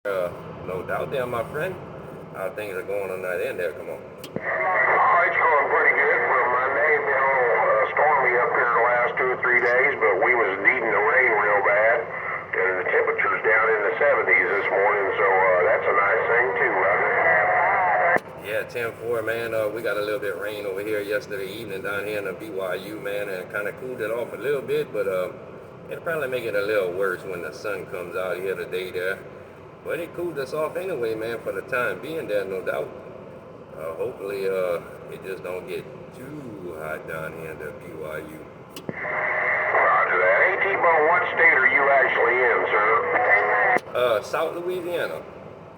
No doubt there, my friend. How things are going on that end there? Come on. Oh, it's going pretty good for Monday. Been a little stormy up here the last 2 or 3 days, but we was needing the rain real bad. And the temperature's down in the 70s this morning, so that's a nice thing too, brother. Yeah, 10-4, man. We got a little bit of rain over here yesterday evening down here in the BYU, man, and kind of cooled it off a little bit, but it'll probably make it a little worse when the sun comes out here today there. But it cooled us off anyway, man, for the time being there, no doubt. Hopefully, it just don't get too hot down here in the BYU. Roger that. Hey, T-Bone, what state are you actually in, sir? South Louisiana.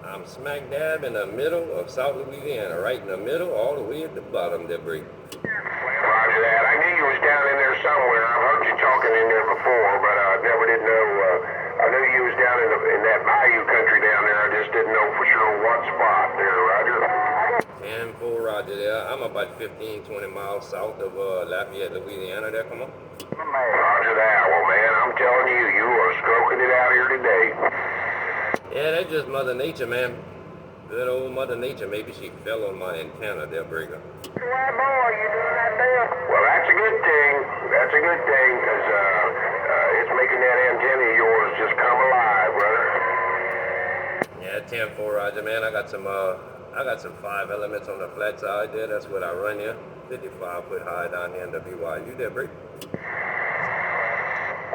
I'm smack dab in the middle of South Louisiana, right in the middle, all the way at the bottom there, Bree. Roger that. I knew you was down in there somewhere. I've heard you talking in there before, but I never did know. I knew you was down in that bayou country down there. I just didn't know for sure what spot there, Roger. 10-4, Roger there. I'm about 15, 20 miles south of Lafayette, Louisiana there, come on. Roger that. Well, man, I'm telling you, you are stroking it out here today. Yeah, that's just Mother Nature, man. Good old Mother Nature. Maybe she fell on my antenna there, Breaker. Why, boy, you doing that there? Well, that's a good thing. That's a good thing, because it's making that antenna of yours just come alive, brother. Yeah, 10-4, Roger, man. I got some 5 elements on the flat side there. That's what I run here. 55 foot high down here in the BYU there, Break.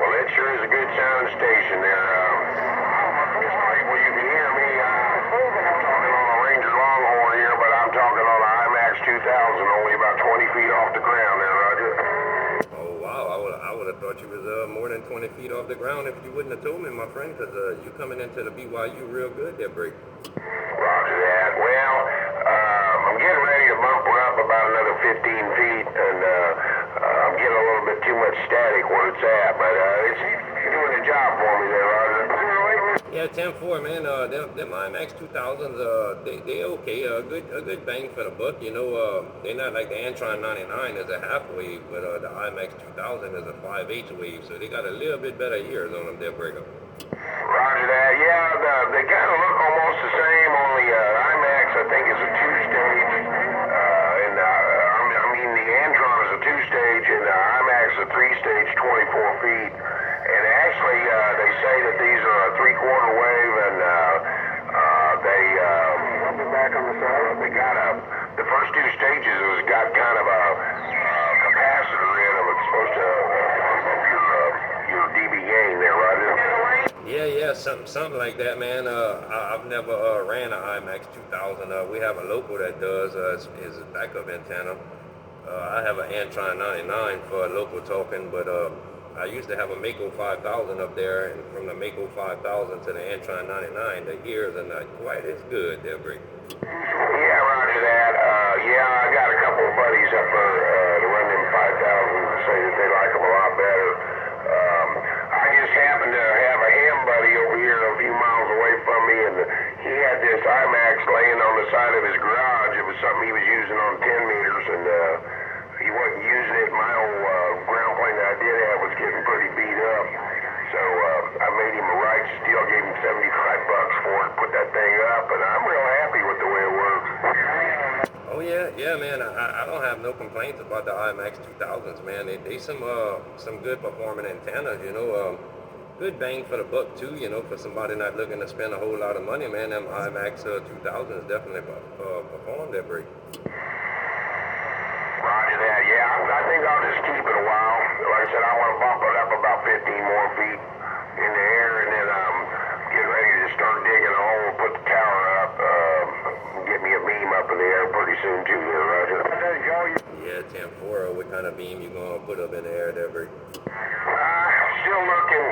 Well, it sure is a good sounding station there. It's possible you can hear me. I'm talking on a Ranger Longhorn here, but I'm talking on an imax 2000, only about 20 feet off the ground there, Roger. Oh, wow. I would have thought you was more than 20 feet off the ground if you wouldn't have told me, my friend, because you coming into the BYU real good there, Break. Roger that. Well, I'm getting ready to bump her up about another 15 feet, and I'm getting a little bit too much static where it's at, but it's doing the job for me there, Roger. Yeah, 10-4, man. Them imax 2000s, they okay. A good bang for the buck. You know, they're not like the Antron 99 is a half wave, but the imax 2000 is a 5/8 wave, so they got a little bit better ears on them there, Breaker. Roger that. Yeah, they kind of look almost the same, only imax I think is a two-stage, and I mean the Antron is a two-stage, and the imax is a three-stage, 24 feet. And actually, they say that these are a three-quarter wave, and they got the first two stages has got kind of a capacitor in them. It's supposed to your dB gain there, Roger. Yeah, something like that, man. I've never ran an imax 2000. We have a local that does is a backup antenna. I have an Antron 99 for local talking, but I used to have a Mako 5000 up there, and from the Mako 5000 to the Antron 99, the ears are not quite as good there, Brick. Yeah, roger that. Yeah, I got a couple of buddies up there to run them 5000 to say that they like them a lot better. I just happened to have a ham buddy over here a few miles away from me, and he had this imax laying on the side of his garage. It was something he was using on 10 meters, and he wasn't using it. My old ground plane that I did have was getting pretty beat up. So I made him a right steel, gave him $75 for it, put that thing up, and I'm real happy with the way it works. Oh yeah, man. I don't have no complaints about the imax 2000s, man. They some good performing antennas, you know. Good bang for the buck too, you know, for somebody not looking to spend a whole lot of money, man. Them imax 2000s definitely perform that break. Roger that. Yeah, I think I'll just keep it a while. Like I said, I want to bump it up about 15 more feet in the air, and then get ready to start digging a hole, put the tower up, get me a beam up in the air pretty soon too there, Roger. Yeah, 10-4. What kind of beam you gonna put up in the air there, Brick? Still looking,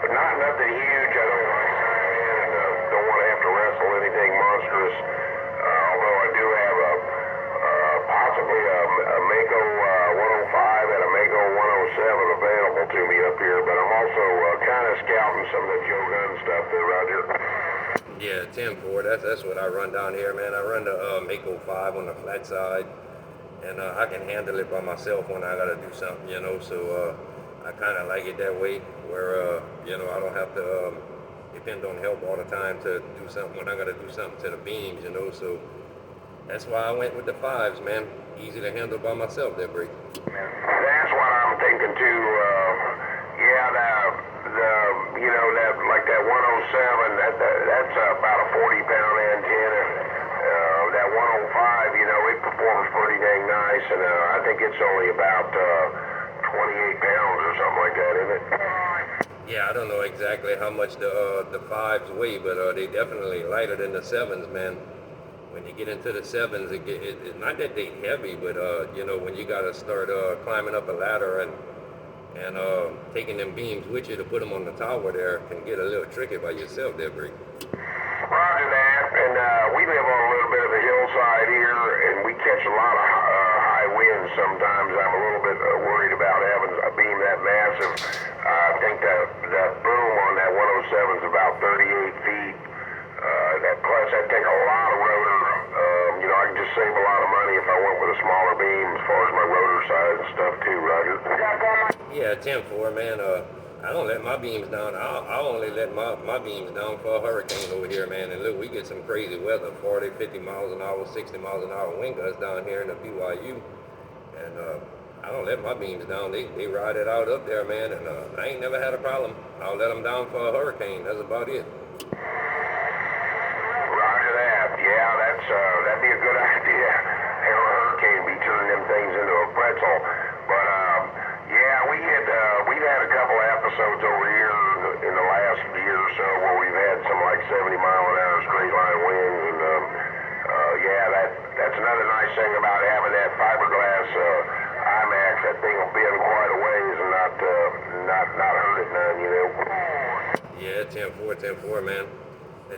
not nothing huge. I don't want to have to wrestle anything monstrous. Although I do have possibly a Mako 105 and a Mako 107 available to me up here, but I'm also kind of scouting some of the Joe Gunn stuff there, Roger. Yeah, 10-4. That's what I run down here, man. I run the Mako 5 on the flat side, and I can handle it by myself when I gotta do something, you know. So I kind of like it that way, where you know, I don't have to depend on help all the time to do something when I got to do something to the beams, you know. So that's why I went with the 5s, man. Easy to handle by myself, that brake. That's what I'm thinking too. Yeah, the you know that like that 107, that's about a 40-pound antenna. That 105, you know, it performs pretty dang nice, and I think it's only about 28 pounds or something like that, isn't it? Yeah, I don't know exactly how much the 5s weigh, but they definitely lighter than the 7s, man. When you get into the 7s, it's not that they heavy, but you know, when you gotta start climbing up a ladder and taking them beams with you to put them on the tower there can get a little tricky by yourself there, Bree. Roger that, and we live on a little bit of a hillside here, and we catch a lot of high winds sometimes. I'm a little bit worried about having a beam that massive. I think that boom on that 107 is about 38 feet. That'd take a lot of rotor. You know, I can just save a lot of money if I went with a smaller beam as far as my rotor size and stuff too, Roger. Yeah, 10-4, man. I don't let my beams down. I'll only let my beams down for a hurricane over here, man. And look, we get some crazy weather, 40, 50 miles an hour, 60 miles an hour wind gusts down here in the BYU. And I don't let my beams down. They ride it out up there, man. And I ain't never had a problem. I'll let them down for a hurricane. That's about it. Roger that. Yeah, that'd be a good idea. Have a hurricane be turning them things into a pretzel. But yeah, we've had a couple episodes over here in the last year or so where we've had some like 70-mile-an-hour straight line winds, and yeah, that's another nice thing about having that fiberglass imax. That thing will bend quite a ways and not hurt it none, you know. Yeah, 10-4, man.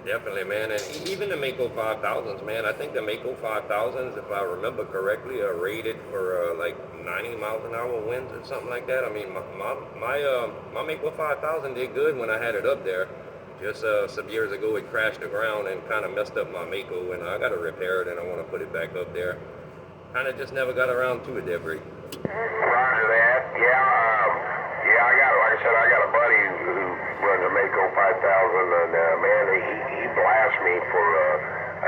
Definitely, man. And even the Mako 5000s, man. I think the Mako 5000s, if I remember correctly, are rated for like 90 miles an hour winds or something like that. I mean, my Mako 5000 did good when I had it up there. Just some years ago, it crashed the ground and kind of messed up my Mako, and I got to repair it, and I want to put it back up there. Kind of just never got around to it, Debris. Roger that. Yeah, like I said, I got a buddy who runs a Mako 5000, and man, he blasts me for,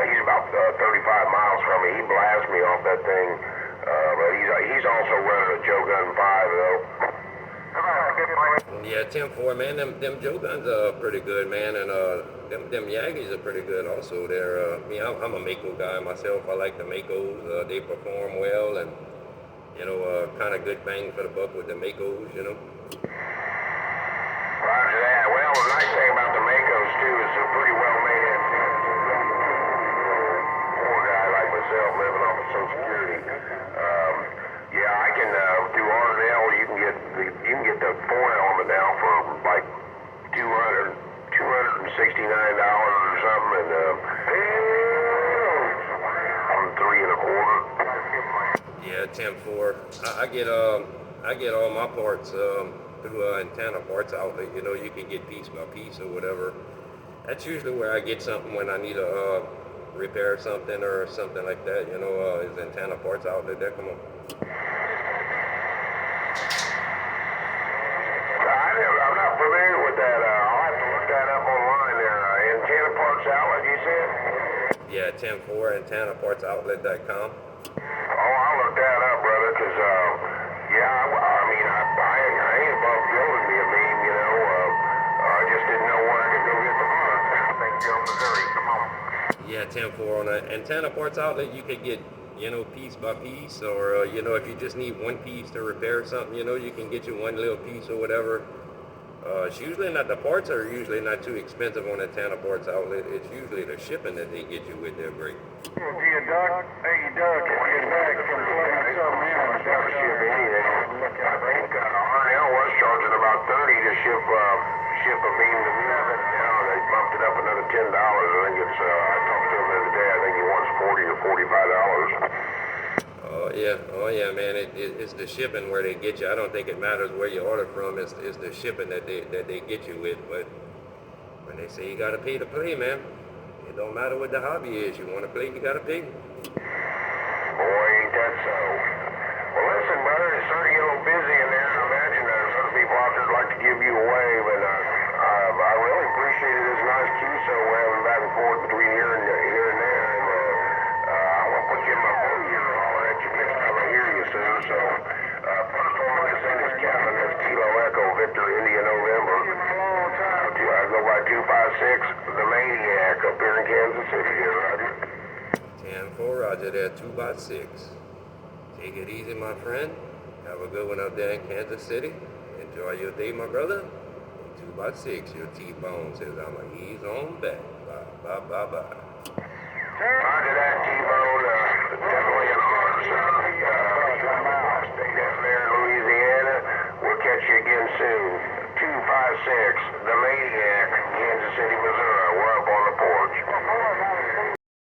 he's about 35 miles from me. He blasts me off that thing, but he's also running a Joe Gun 5, though. Yeah, 10-4, man. Them Joe Guns are pretty good, man, and them Yagis are pretty good also. They're, I'm a Mako guy myself. I like the Makos. They perform well, and you know, kind of good bang for the buck with the Makos, you know. Roger that. Well, the nice thing about the Makos too is they're pretty well made antennas. Poor guy like myself living off of Social Security. Yeah, I can through R&L you can get the 4-element now for like $269 or something, and I'm 3 1/4. Yeah, 10-4. I get all my parts through antenna parts outlet. You know, you can get piece by piece or whatever. That's usually where I get something when I need to repair something or something like that. You know, is antenna parts outlet there. Come on. I'm not familiar with that. I'll have to look that up online there. Antenna parts outlet, you said? Yeah, 10-4, antennapartsoutlet.com. Oh, I'll look that up, brother, because, yeah, I mean, I ain't above building me a beam, you know. I just didn't know where I could go get the parts. Thank you, Missouri. Come on. Yeah, 10-4 on an antenna parts outlet, you could get, you know, piece by piece, or, you know, if you just need one piece to repair something, you know, you can get you one little piece or whatever. It's usually not, the parts are usually not too expensive on antenna parts outlet. It's usually the shipping that they get you with their break. Hey, Doug, get back from plugging something in. I never ship anything. I think R&L was charging about $30 to ship a beam to me. Now they bumped it up another $10. I think it's, I talked to him the other day, I think he wants $40 or $45. Oh yeah, man. It's the shipping where they get you. I don't think it matters where you order from. It's the shipping that they get you with. But when they say you gotta pay to play, man, it don't matter what the hobby is. You want to play, you gotta pay. Boy, ain't that so. Well, listen, brother, it's starting to get a little busy in there. I imagine there's other people out there that'd like to give you away, but I really appreciate it as so we're having back and forth between here and there, and I'm gonna put you in my phone here and holler at you next time I hear you soon. So first one I'm gonna send is Captain, that's Kilo Echo Victor India November. I go by 256, the Maniac up here in Kansas City. Here, Roger. 10-4, Roger there, 2x6. Take it easy, my friend. Have a good one up there in Kansas City. Enjoy your day, my brother. 2x6, your T-Bone says I'ma ease on back. Bye, bye, bye, bye. Roger that, T-Bone. Definitely